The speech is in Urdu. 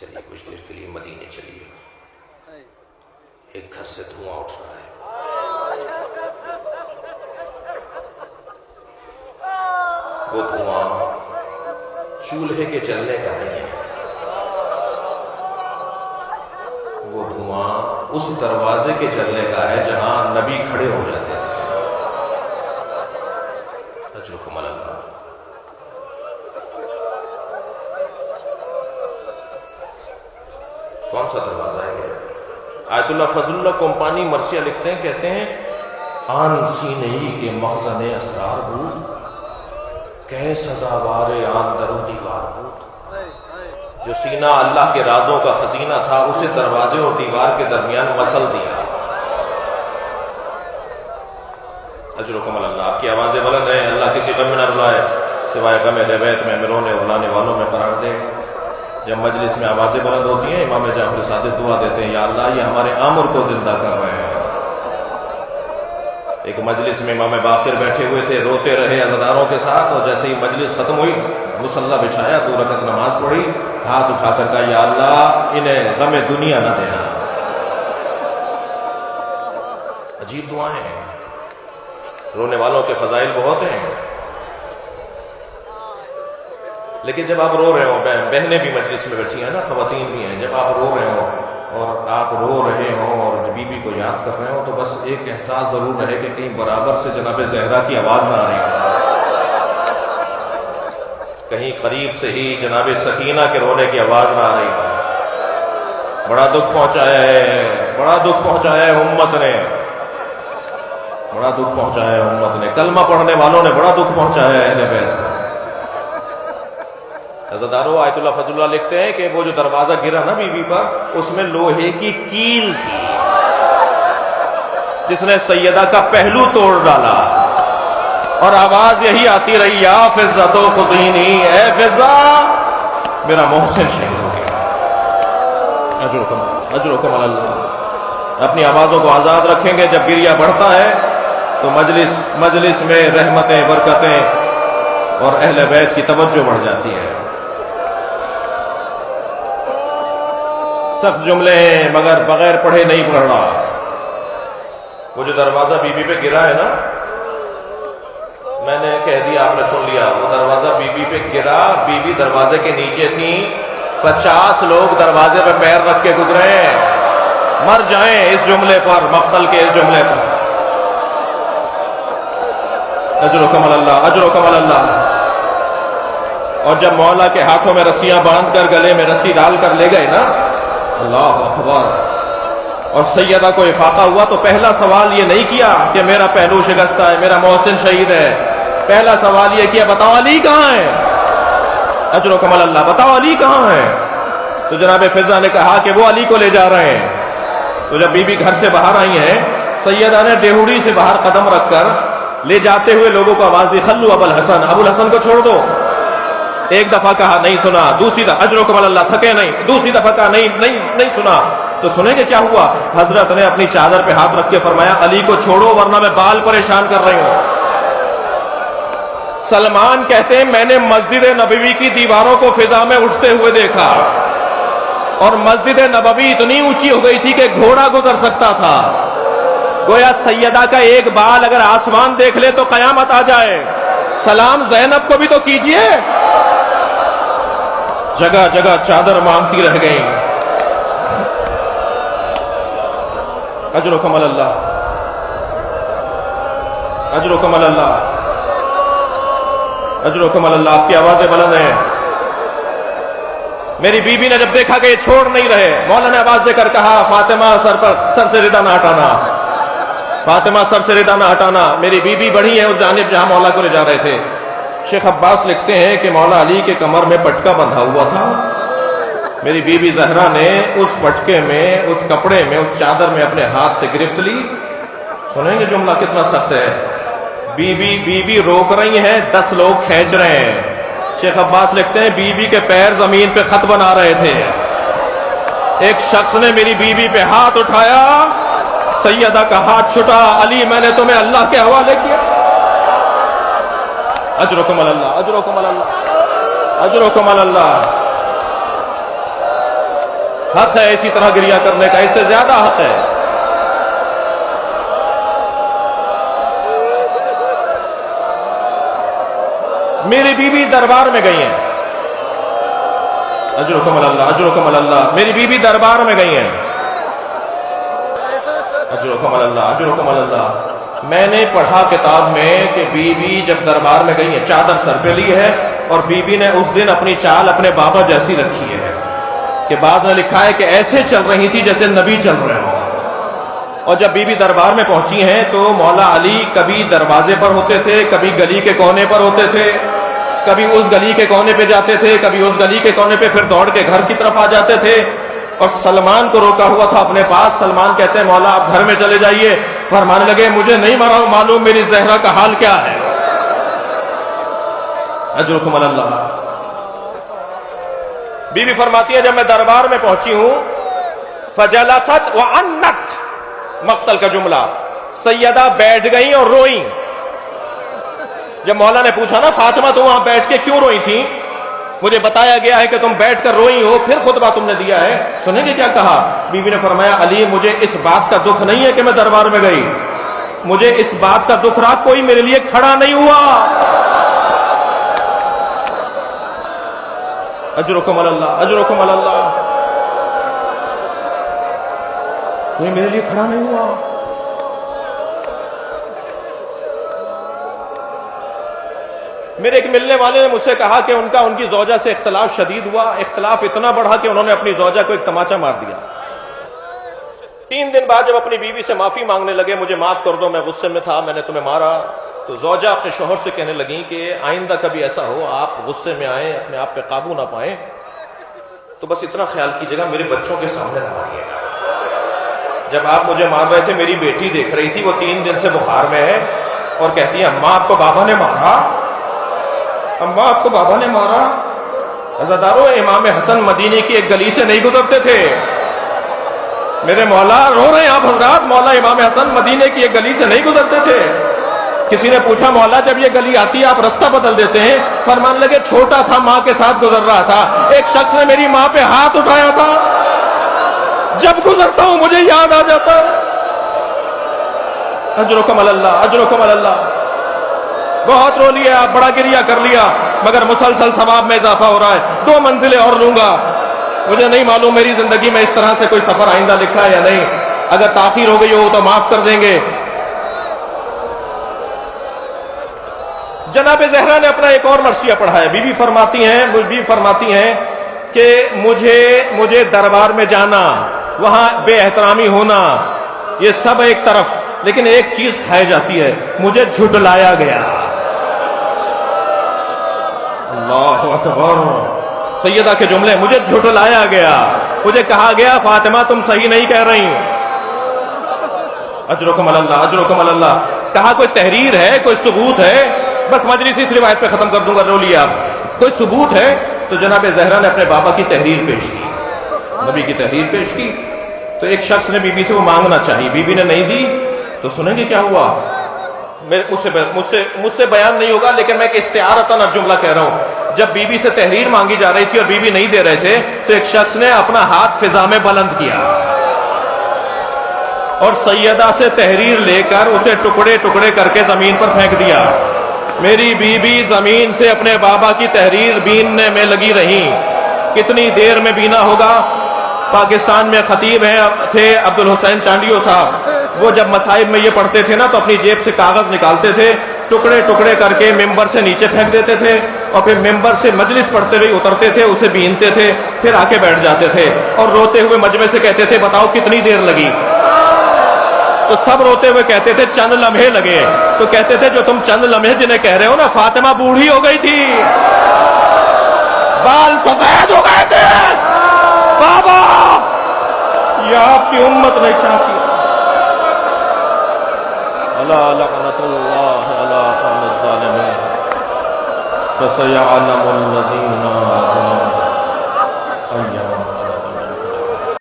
چلیے کچھ دیر کے لیے مدینے چلیے. ایک گھر سے دھواں اٹھ رہا ہے. وہ دھواں چولہے کے جلنے کا نہیں ہے. وہ دھواں اس دروازے کے جلنے کا ہے جہاں نبی کھڑے ہو جاتے تھے. اجرکم اللہ. کون سا دروازہ ہے یہ؟ آیت اللہ فضل اللہ کمپانی مرثیہ لکھتے ہیں، کہتے ہیں آن سینہی کے مخزن اسرار بود، کہ سزاوار آن درو دیوار بود. جو سینہ اللہ کے رازوں کا خزینہ تھا اسے دروازے اور دیوار کے درمیان مسل دیا. اجرکم اللہ. آپ کی آوازیں بلند ہیں. اللہ کسی غم میں نہ رلائے سوائے غم اہل بیت میں، رونے اور لانے والوں میں قرار دے. جب مجلس میں آوازیں بلند ہوتی ہیں امام جعفر صادق دعا دیتے ہیں، یا اللہ یہ ہمارے عامر کو زندہ کر رہے ہیں. ایک مجلس میں امام باقر بیٹھے ہوئے تھے، روتے رہے عزاداروں کے ساتھ، اور جیسے ہی مجلس ختم ہوئی مصلی بچھایا، 2 رکعت نماز پڑھی، ہاتھ اٹھا کر کہا یا اللہ انہیں غم دنیا نہ دینا. عجیب دعائیں ہیں. رونے والوں کے فضائل بہت ہیں، لیکن جب آپ رو رہے ہو، بہنیں بھی مجلس میں بیٹھی ہیں نا، خواتین بھی ہیں، جب آپ رو رہے ہو اور آپ رو رہے ہو اور بیوی کو یاد کر رہے ہو تو بس ایک احساس ضرور رہے کہ کہیں برابر سے جناب زہرا کی آواز نہ آ رہی ہو، کہیں قریب سے ہی جناب سکینہ کے رونے کی آواز نہ آ رہی ہو. بڑا دکھ پہنچایا ہے، بڑا دکھ پہنچایا ہے امت نے، بڑا دکھ پہنچایا ہے امت نے. کلمہ پڑھنے والوں نے بڑا دکھ پہنچایا ہے اہل بیت. عزادارو آیت اللہ فضل اللہ لکھتے ہیں کہ وہ جو دروازہ گرا نا بیوی پر، اس میں لوہے کی کیل تھی جس نے سیدہ کا پہلو توڑ ڈالا، اور آواز یہی آتی رہی یا فضہ تو خذینی، اے فضہ میرا محسن شہید ہو گیا. اجرکم اللہ. اپنی آوازوں کو آزاد رکھیں گے. جب گریہ بڑھتا ہے تو مجلس میں رحمتیں، برکتیں اور اہل بیت کی توجہ بڑھ جاتی ہے. سخت جملے ہیں مگر بغیر پڑھے نہیں پڑھ رہا. وہ جو دروازہ بی بی پہ گرا ہے نا، میں نے کہہ دیا آپ نے سن لیا، وہ دروازہ بی بی پہ گرا، بی بی دروازے کے نیچے تھی، 50 لوگ دروازے پہ پیر رکھ کے گزرے، مر جائیں اس جملے پر، مقتل کے اس جملے پر. اجرکم اللہ. اجرکم اللہ. اور جب مولا کے ہاتھوں میں رسیاں باندھ کر گلے میں رسی ڈال کر لے گئے نا، اللہ اکبر، اور سیدہ کو افاقہ ہوا تو پہلا سوال یہ نہیں کیا کہ میرا پہلو شکستہ ہے، میرا محسن شہید ہے. پہلا سوال یہ کیا بتاؤ علی کہاں ہے. اجرکم اللہ. بتاؤ علی کہاں ہے. تو جناب فضہ نے کہا کہ وہ علی کو لے جا رہے ہیں. تو جب بی بی گھر سے باہر آئی ہیں، سیدہ نے ڈیہوڑی سے باہر قدم رکھ کر لے جاتے ہوئے لوگوں کو آواز دی، خلو ابو الحسن، ابو الحسن کو چھوڑ دو. ایک دفعہ کہا نہیں سنا، دوسری دفعہ اجرکم اللہ تھکے نہیں، دوسری دفعہ کہا نہیں سنا. تو سنیں گے کیا ہوا. حضرت نے اپنی چادر پہ ہاتھ رکھ کے فرمایا علی کو چھوڑو ورنہ میں بال پریشان کر رہی ہوں. سلمان کہتے ہیں میں نے مسجد نبوی کی دیواروں کو فضا میں اٹھتے ہوئے دیکھا، اور مسجد نبوی اتنی اونچی ہو گئی تھی کہ گھوڑا گزر سکتا تھا. گویا سیدہ کا ایک بال اگر آسمان دیکھ لے تو قیامت آ جائے. سلام زینب کو بھی تو کیجئے. جگہ جگہ چادر مانگتی رہ گئی. اجرکم اللہ. اجرکم اللہ. اجرکم اللہ. آپ کی آوازیں بلند ہیں. میری بیوی نے جب دیکھا کہ یہ چھوڑ نہیں رہے، مولا نے آواز دے کر کہا فاطمہ سر سے ردا نہ ہٹانا، فاطمہ سر سے ردا نہ ہٹانا. میری بیوی بڑھی ہے اس جانب جہاں مولا کو لے جا رہے تھے. شیخ عباس لکھتے ہیں کہ مولا علی کے کمر میں پٹکا بندھا ہوا تھا. میری بیوی زہرا نے اس پٹکے میں، اس کپڑے میں، اس چادر میں اپنے ہاتھ سے گرفت لی. سنیں گے جملہ کتنا سخت ہے. بیوی روک رہی ہیں، 10 لوگ کھینچ رہے ہیں. شیخ عباس لکھتے ہیں بیوی کے پیر زمین پہ خط بنا رہے تھے. ایک شخص نے میری بیوی پہ ہاتھ اٹھایا، سیدہ کا ہاتھ چھٹا، علی میں نے تمہیں اللہ کے حوالے کیا. اجرکم اللہ. اجرکم اللہ. اجرکم اللہ. حق ہے اسی طرح گریہ کرنے کا، اس سے زیادہ حق ہے۔ میری بیوی دربار میں گئی ہیں، اجرکم اللہ، اجرکم اللہ، میری بیوی دربار میں گئی ہیں، اجرکم اللہ، اجرکم اللہ۔ میں نے پڑھا کتاب میں کہ بیوی جب دربار میں گئی ہے، چادر سر پہ لی ہے، اور بیوی نے اس دن اپنی چال اپنے بابا جیسی رکھی ہے، کہ بعض نے لکھا ہے کہ ایسے چل رہی تھی جیسے نبی چل رہے ہوں۔ اور جب بیوی دربار میں پہنچی ہیں تو مولا علی کبھی دروازے پر ہوتے تھے، کبھی گلی کے کونے پر ہوتے تھے، کبھی اس گلی کے کونے پہ جاتے تھے، کبھی اس گلی کے کونے پہ، پھر دوڑ کے گھر کی طرف آ جاتے تھے، اور سلمان کو روکا ہوا تھا اپنے پاس۔ سلمان کہتے ہیں مولا آپ گھر میں چلے جائیے۔ فرمانے لگے مجھے نہیں معلوم میری زہرا کا حال کیا ہے۔ اجرکم اللہ۔ بیوی فرماتی ہے جب میں دربار میں پہنچی ہوں، فجلست وعنت، مقتل کا جملہ، سیدہ بیٹھ گئیں اور روئیں۔ جب مولا نے پوچھا نا فاطمہ تم وہاں بیٹھ کے کیوں روئی تھی؟ مجھے بتایا گیا ہے کہ تم بیٹھ کر روئی ہو، پھر خطبہ تم نے دیا ہے، سنیں گے کیا کہا؟ بیوی نے فرمایا علی مجھے اس بات کا دکھ نہیں ہے کہ میں دربار میں گئی، مجھے اس بات کا دکھ رہا کوئی میرے لیے کھڑا نہیں ہوا۔ اجرکم اللہ، اجرکم اللہ، کوئی میرے لیے کھڑا نہیں ہوا۔ میرے ایک ملنے والے نے مجھ سے کہا کہ ان کی زوجہ سے اختلاف شدید ہوا، اختلاف اتنا بڑھا کہ انہوں نے اپنی زوجہ کو ایک تماچا مار دیا۔ 3 دن بعد جب اپنی بیوی سے معافی مانگنے لگے، مجھے معاف کر دو میں غصے میں تھا، میں نے تمہیں مارا، تو زوجہ اپنے شوہر سے کہنے لگیں کہ آئندہ کبھی ایسا ہو آپ غصے میں آئیں، اپنے آپ پہ قابو نہ پائیں، تو بس اتنا خیال کیجیے گا میرے بچوں کے سامنے نہ ماریے گا۔ جب آپ مجھے مار رہے تھے میری بیٹی دیکھ رہی تھی، وہ 3 دن سے بخار میں ہے، اور کہتی ہے اماں آپ کو بابا نے مارا، اماں آپ کو بابا نے مارا۔ عزادارو امام حسن مدینی کی ایک گلی سے نہیں گزرتے تھے، میرے مولا رو رہے ہیں آپ حضرات، مولا امام حسن مدینے کی ایک گلی سے نہیں گزرتے تھے۔ کسی نے پوچھا مولا جب یہ گلی آتی ہے آپ رستہ بدل دیتے ہیں؟ فرمان لگے چھوٹا تھا ماں کے ساتھ گزر رہا تھا، ایک شخص نے میری ماں پہ ہاتھ اٹھایا تھا، جب گزرتا ہوں مجھے یاد آ جاتا۔ اجرکم اللہ، اجرکم اللہ۔ بہت رو لیا، بڑا گریہ کر لیا، مگر مسلسل ثواب میں اضافہ ہو رہا ہے۔ 2 منزلیں اور لوں گا، مجھے نہیں معلوم میری زندگی میں اس طرح سے کوئی سفر آئندہ لکھا ہے یا نہیں، اگر تاخیر ہو گئی ہو تو معاف کر دیں گے۔ جناب زہرا نے اپنا ایک اور مرثیہ پڑھا ہے، بیوی فرماتی ہیں کہ مجھے دربار میں جانا، وہاں بے احترامی ہونا، یہ سب ایک طرف، لیکن ایک چیز کھائی جاتی ہے، مجھے جھٹلایا گیا۔ اللہ اکبر، سیدہ کے جملے، مجھے جھٹلایا گیا، مجھے کہا گیا فاطمہ تم صحیح نہیں کہہ رہی۔ اجرکم اللہ، اجرکم اللہ۔ کہا کوئی تحریر ہے، کوئی ثبوت ہے؟ بس مجلس اس روایت پہ ختم کر دوں گا، رو لیا آپ، کوئی ثبوت ہے؟ تو جناب زہرا نے اپنے بابا کی تحریر پیش کی، نبی کی تحریر پیش کی، تو ایک شخص نے بی بی سے وہ مانگنا چاہی، بی بی نے نہیں دی، تو سنیں گے کیا ہوا؟ مجھ سے بیان نہیں ہوگا، لیکن میں ایک استعارتاً جملہ کہہ رہا ہوں۔ جب بی بی سے تحریر مانگی جا رہی تھی اور بی بی نہیں دے رہے تھے، تو ایک شخص نے اپنا ہاتھ فضا میں بلند کیا اور سیدہ سے تحریر لے کر اسے ٹکڑے ٹکڑے کر کے زمین پر پھینک دیا۔ میری بی بی زمین سے اپنے بابا کی تحریر بیننے میں لگی رہی۔ کتنی دیر میں بینا ہوگا؟ پاکستان میں خطیب تھے عبدالحسین چانڈیو صاحب، وہ جب مصائب میں یہ پڑھتے تھے نا تو اپنی جیب سے کاغذ نکالتے تھے، ٹکڑے ٹکڑے کر کے ممبر سے نیچے پھینک دیتے تھے، اور پھر ممبر سے مجلس پڑھتے ہوئے اترتے تھے، اسے بینتے تھے، پھر آ کے بیٹھ جاتے تھے، اور روتے ہوئے مجمع سے کہتے تھے بتاؤ کتنی دیر لگی؟ تو سب روتے ہوئے کہتے تھے چند لمحے لگے۔ تو کہتے تھے جو تم چند لمحے جنہیں کہہ رہے ہو نا، فاطمہ بوڑھی ہو گئی تھی، بال سفید ہو گئے تھے، بابا یہ آپ کی امت نہیں چاہتی۔ اللہ لعنت اللہ علی قوم الظالمین، فسيعلم الذين